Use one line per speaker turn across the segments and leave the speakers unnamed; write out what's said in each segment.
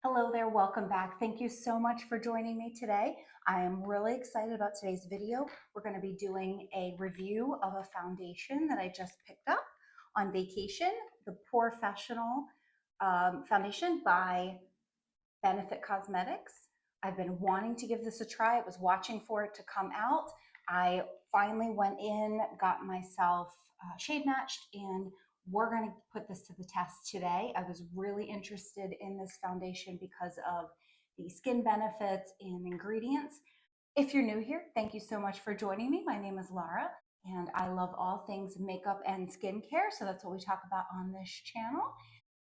Hello there, welcome back. Thank you so much for joining me today. I am really excited about today's video. We're going to be doing a review of a foundation that I just picked up on vacation, the POREfessional Foundation by Benefit Cosmetics. I've been wanting to give this a try. I was watching for it to come out. I finally went in, got myself shade matched, and we're going to put this to the test today. I was really interested in this foundation because of the skin benefits and ingredients. If you're new here, thank you so much for joining me. My name is Lara, and I love all things makeup and skincare, so that's what we talk about on this channel.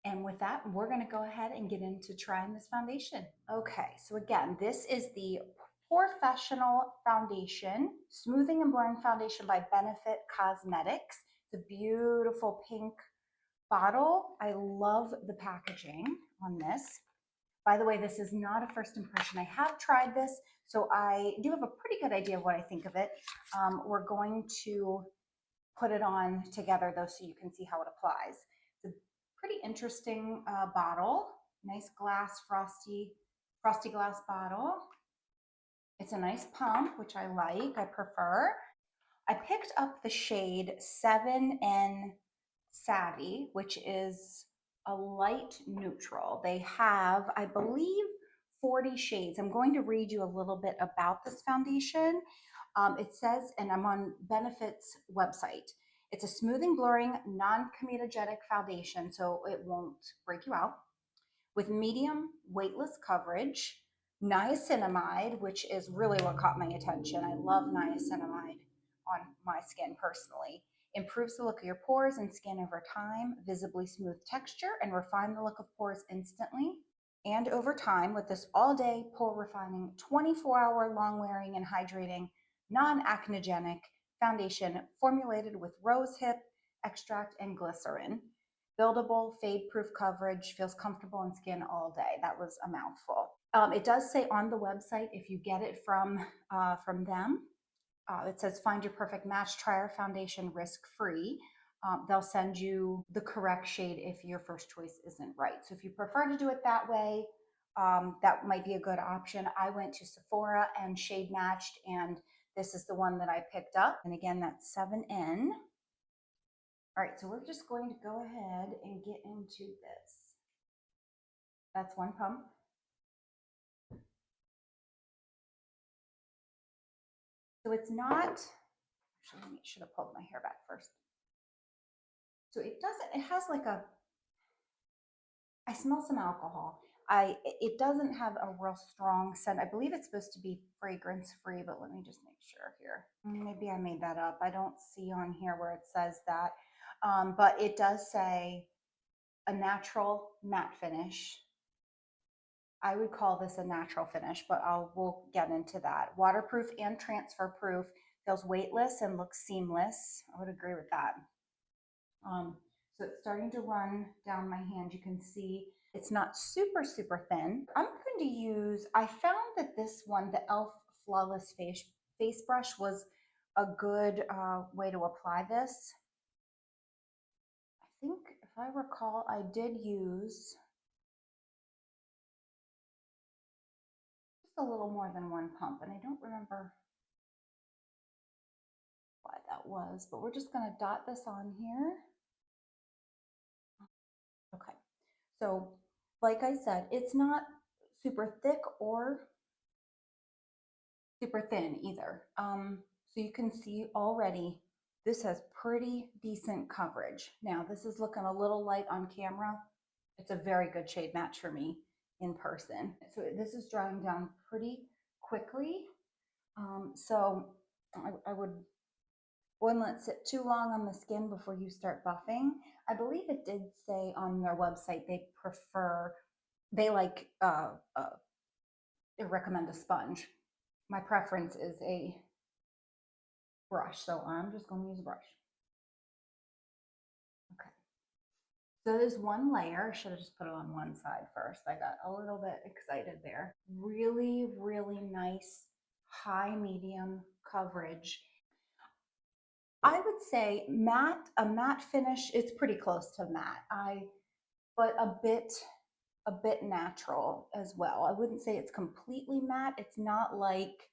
And with that, we're going to go ahead and get into trying this foundation. Okay, so again, this is the POREfessional Foundation, Smoothing and Blurring Foundation by Benefit Cosmetics. It's a beautiful pink bottle. I love the packaging on this. By the way, this is not a first impression. I have tried this, so I do have a pretty good idea of what I think of it. We're going to put it on together though, so you can see how it applies. It's a pretty interesting bottle. Nice glass, frosty glass bottle. It's a nice pump, which I like, I prefer. I picked up the shade 7N Savvy, which is a light neutral. They have, I believe, 40 shades. I'm going to read you a little bit about this foundation. It says, and I'm on Benefit's website, it's a smoothing, blurring, non-comedogenic foundation, so it won't break you out, with medium weightless coverage, niacinamide, which is really what caught my attention. I love niacinamide on my skin personally. Improves the look of your pores and skin over time, visibly smooth texture, and refine the look of pores instantly and over time with this all-day pore refining, 24-hour long-wearing and hydrating, non-acnogenic foundation formulated with rosehip extract and glycerin. Buildable, fade-proof coverage, feels comfortable in skin all day. That was a mouthful. It does say on the website, if you get it from them, it says find your perfect match, try our foundation risk-free. They'll send you the correct shade if your first choice isn't right. So if you prefer to do it that way, that might be a good option. I went to Sephora and shade matched, and this is the one that I picked up. And again, that's 7N. All right, so we're just going to go ahead and get into this. That's one pump. So it's not, actually, I should have pulled my hair back first. So it doesn't, it has like a, I smell some alcohol. It doesn't have a real strong scent. I believe it's supposed to be fragrance free, but let me just make sure here. Maybe I made that up. I don't see on here where it says that. But it does say a natural matte finish. I would call this a natural finish, but we'll get into that. Waterproof and transfer proof, feels weightless and looks seamless. I would agree with that. So it's starting to run down my hand. You can see it's not super, super thin. I'm going to use, I found that this one, the e.l.f. Flawless Face Brush was a good way to apply this. I think if I recall, I did use just a little more than one pump, and I don't remember why that was, but we're just going to dot this on here. Okay, so like I said, it's not super thick or super thin either. So you can see already this has pretty decent coverage. Now this is looking a little light on camera. It's a very good shade match for me in person. So this is drying down pretty quickly. So I wouldn't let it sit too long on the skin before you start buffing. I believe it did say on their website they recommend a sponge. My preference is a brush, so I'm just going to use a brush. Okay. So there's one layer. I should have just put it on one side first. I got a little bit excited there. Really, really nice high medium coverage. I would say a matte finish, it's pretty close to matte. But a bit a bit natural as well. I wouldn't say it's completely matte. It's not like,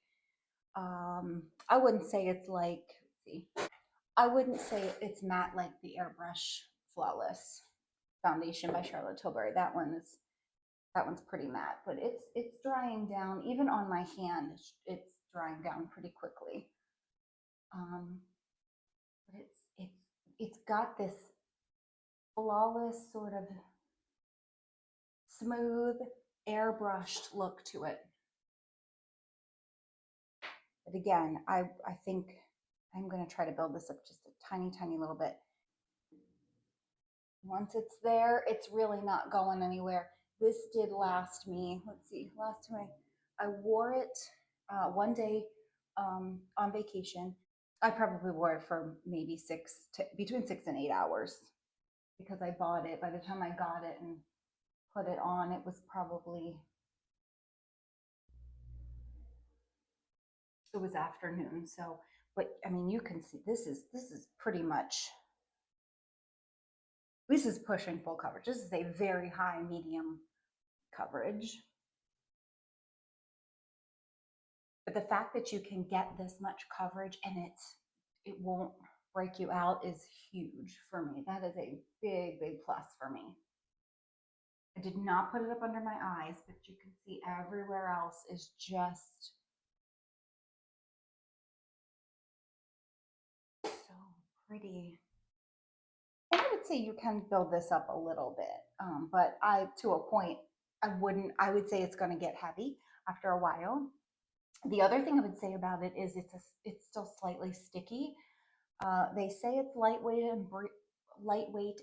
I wouldn't say it's like, let's see, I wouldn't say it's matte like the Airbrush Flawless foundation by Charlotte Tilbury. That one's pretty matte, but it's drying down. Even on my hand, it's drying down pretty quickly. But it's got this flawless sort of smooth, airbrushed look to it. But again, I think I'm going to try to build this up just a tiny, tiny little bit. Once it's there, it's really not going anywhere. This did last me, let's see, last time I wore it one day on vacation. I probably wore it for maybe between 6 and 8 hours because I bought it. By the time I got it and put it on, it was afternoon. So, but I mean, you can see this is pretty much, this is pushing full coverage. This is a very high medium coverage. But the fact that you can get this much coverage and it won't break you out is huge for me. That is a big, big plus for me. I did not put it up under my eyes, but you can see everywhere else is just so pretty. And I would say you can build this up a little bit, but to a point, I would say it's going to get heavy after a while. The other thing I would say about it is it's still slightly sticky. They say it's lightweight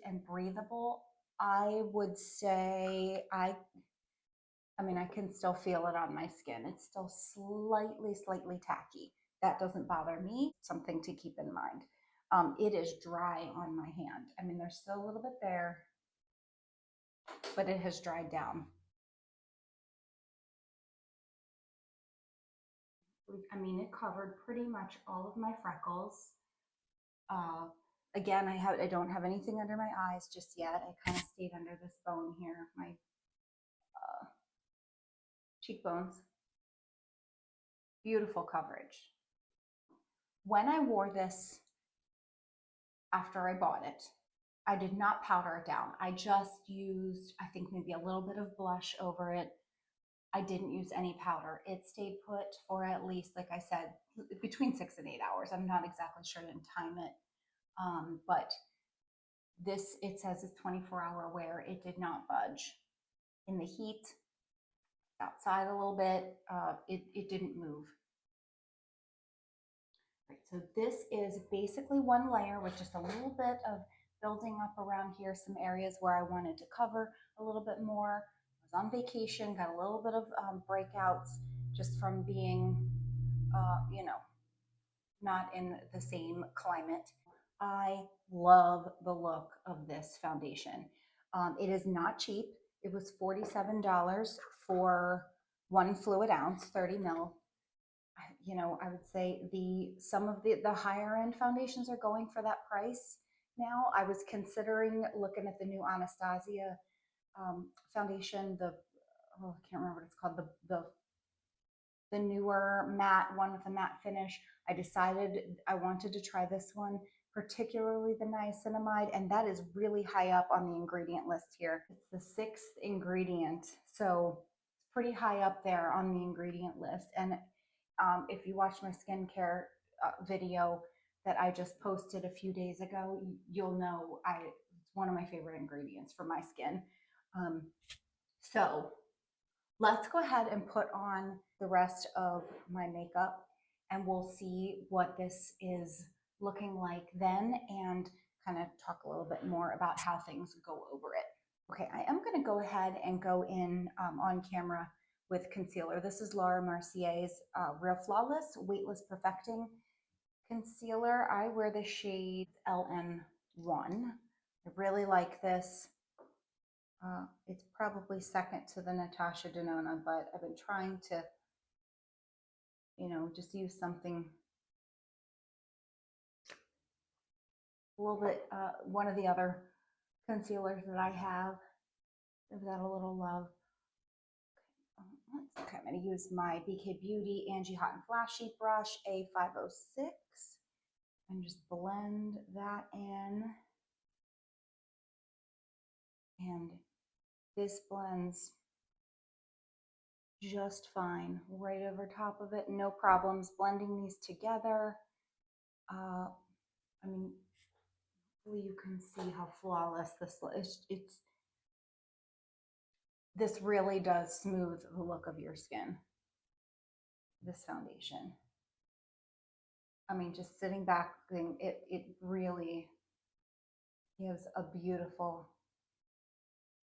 and breathable. I would say I mean, I can still feel it on my skin. It's still slightly tacky. That doesn't bother me. Something to keep in mind. It is dry on my hand. I mean, there's still a little bit there, but it has dried down. I mean, it covered pretty much all of my freckles. Again, I don't have anything under my eyes just yet. I kind of stayed under this bone here, my cheekbones. Beautiful coverage. When I wore this after I bought it, I did not powder it down. I just used, I think, maybe a little bit of blush over it. I didn't use any powder. It stayed put for at least, like I said, between 6 and 8 hours. I'm not exactly sure, I didn't time it. But this, it says it's 24-hour wear. It did not budge. In the heat, outside a little bit, it didn't move. Right, so this is basically one layer with just a little bit of building up around here, some areas where I wanted to cover a little bit more. I was on vacation, got a little bit of breakouts just from being, you know, not in the same climate. I love the look of this foundation. It is not cheap. It was $47 for 1 fluid ounce, 30 mil. You know, I would say some of the higher end foundations are going for that price now. I was considering looking at the new Anastasia foundation, I can't remember what it's called, the newer matte one with a matte finish. I decided I wanted to try this one, particularly the niacinamide, and that is really high up on the ingredient list here. It's the 6th ingredient, so it's pretty high up there on the ingredient list. And if you watch my skincare video that I just posted a few days ago, you'll know it's one of my favorite ingredients for my skin. So let's go ahead and put on the rest of my makeup and we'll see what this is looking like then and kind of talk a little bit more about how things go over it. Okay, I am going to go ahead and go in on camera with concealer. This is Laura Mercier's Real Flawless Weightless Perfecting Concealer. I wear the shade LN1. I really like this. It's probably second to the Natasha Denona, but I've been trying to, you know, just use something a little bit, one of the other concealers that I have. Give that a little love. Okay, I'm going to use my BK Beauty Angie Hot and Flashy brush A506 and just blend that in. And this blends just fine right over top of it. No problems blending these together. I mean, hopefully you can see how flawless this is. This really does smooth the look of your skin, this foundation. I mean, just sitting back, it really gives a beautiful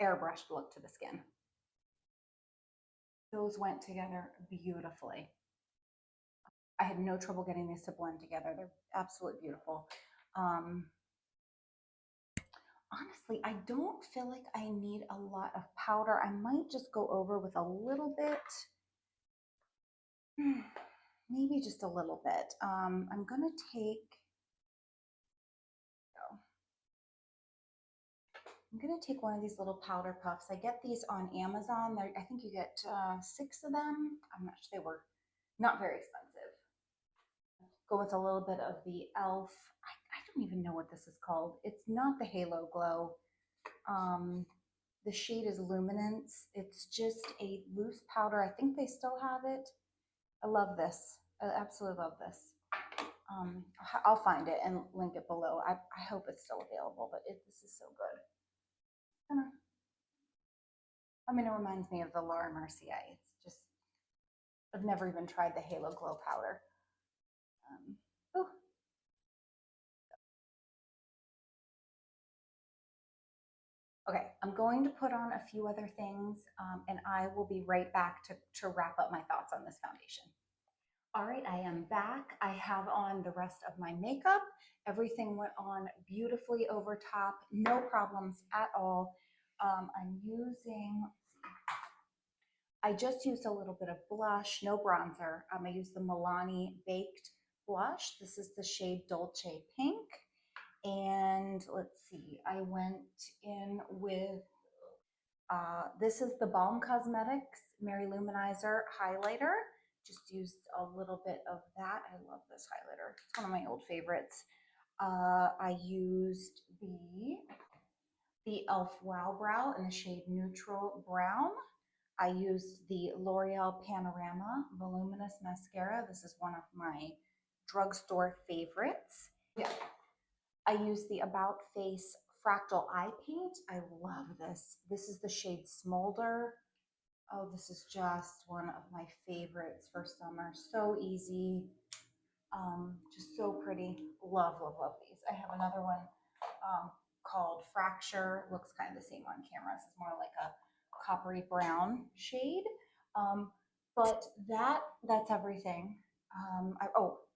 airbrushed look to the skin. Those went together beautifully. I had no trouble getting these to blend together. They're absolutely beautiful. Honestly, I don't feel like I need a lot of powder. I might just go over with a little bit. Maybe just a little bit. I'm gonna take, one of these little powder puffs. I get these on Amazon. I think you get 6 of them. I'm not sure, they were not very expensive. Go with a little bit of the e.l.f. I don't even know what this is called. It's not the Halo Glow. The shade is Luminance. It's just a loose powder. I think they still have it. I love this. I absolutely love this. I'll find it and link it below. I hope it's still available, but this is so good. I mean, it reminds me of the Laura Mercier. It's just, I've never even tried the Halo Glow powder. Oh. Okay, I'm going to put on a few other things, and I will be right back to wrap up my thoughts on this foundation. All right, I am back. I have on the rest of my makeup. Everything went on beautifully over top, no problems at all. I just used a little bit of blush, no bronzer. I used the Milani Baked blush. This is the shade Dolce Pink. And let's see, I went in with, this is the Balm Cosmetics Mary Luminizer highlighter. Just used a little bit of that. I love this highlighter. It's one of my old favorites. I used the e.l.f. Wow Brow in the shade Neutral Brown. I used the L'Oreal Panorama Voluminous Mascara. This is one of my drugstore favorites. Yeah. I used the About Face Fractal Eye Paint. I love this. This is the shade Smolder. Oh, this is just one of my favorites for summer. So easy. Just so pretty. Love, love, love these. I have another one called Fracture. Looks kind of the same on camera. This is more like a coppery brown shade. But that's everything.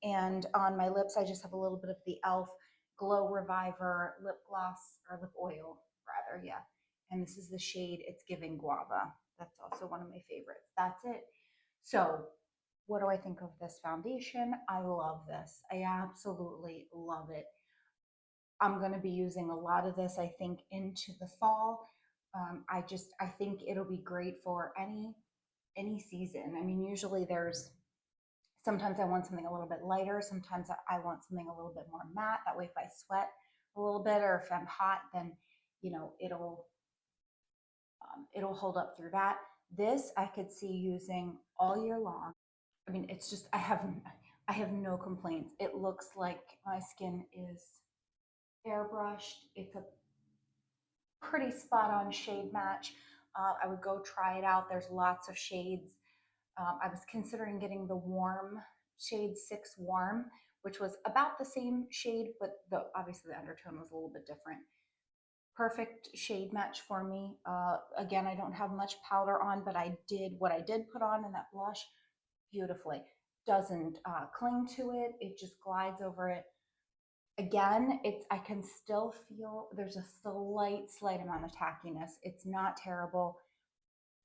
And on my lips, I just have a little bit of the e.l.f. Glow Reviver lip gloss, or lip oil rather, yeah. And this is the shade It's Giving Guava. That's also one of my favorites. That's it. So what do I think of this foundation? I love this. I absolutely love it. I'm going to be using a lot of this, I think, into the fall. I think it'll be great for any season. I mean, usually sometimes I want something a little bit lighter. Sometimes I want something a little bit more matte. That way, if I sweat a little bit or if I'm hot, then, it'll hold up through that. This I could see using all year long. I mean, it's just, I have no complaints. It looks like my skin is airbrushed. It's a pretty spot on shade match. I would go try it out. There's lots of shades. I was considering getting the warm shade 6 warm, which was about the same shade, but obviously the undertone was a little bit different. Perfect shade match for me. Again, I don't have much powder on, but what I did put on in that blush beautifully. Doesn't cling to it. It just glides over it. Again, I can still feel there's a slight amount of tackiness. It's not terrible.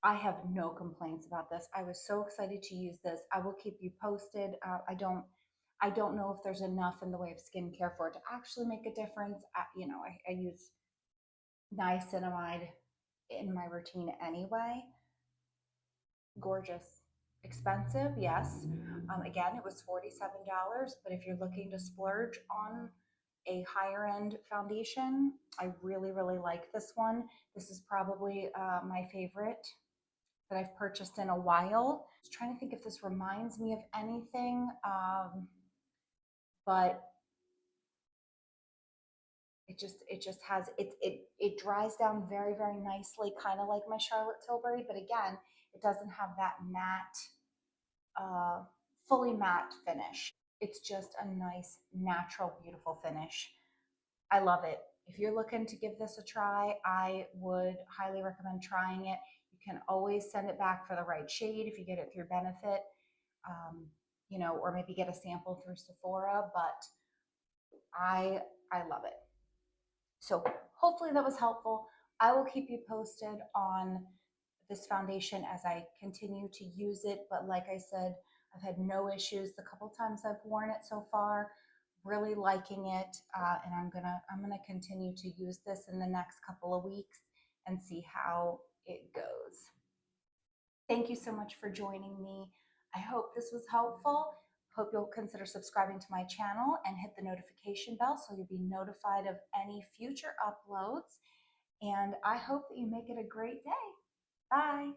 I have no complaints about this. I was so excited to use this. I will keep you posted. I don't know if there's enough in the way of skincare for it to actually make a difference. I use niacinamide in my routine anyway. Gorgeous. Expensive, yes. Again, it was $47, but if you're looking to splurge on a higher end foundation, I really, really like this one. This is probably my favorite that I've purchased in a while. I was trying to think if this reminds me of anything, but it just has it dries down very, very nicely, kind of like my Charlotte Tilbury, but again, it doesn't have that matte, uh, fully matte finish. It's just a nice, natural, beautiful finish. I love it. If you're looking to give this a try, I would highly recommend trying it. You can always send it back for the right shade if you get it through Benefit, um, or maybe get a sample through Sephora. But I love it. So hopefully that was helpful. I will keep you posted on this foundation as I continue to use it. But like I said, I've had no issues the couple times I've worn it so far. Really liking it, and I'm gonna continue to use this in the next couple of weeks and see how it goes. Thank you so much for joining me. I hope this was helpful. Hope you'll consider subscribing to my channel and hit the notification bell so you'll be notified of any future uploads. And I hope that you make it a great day. Bye.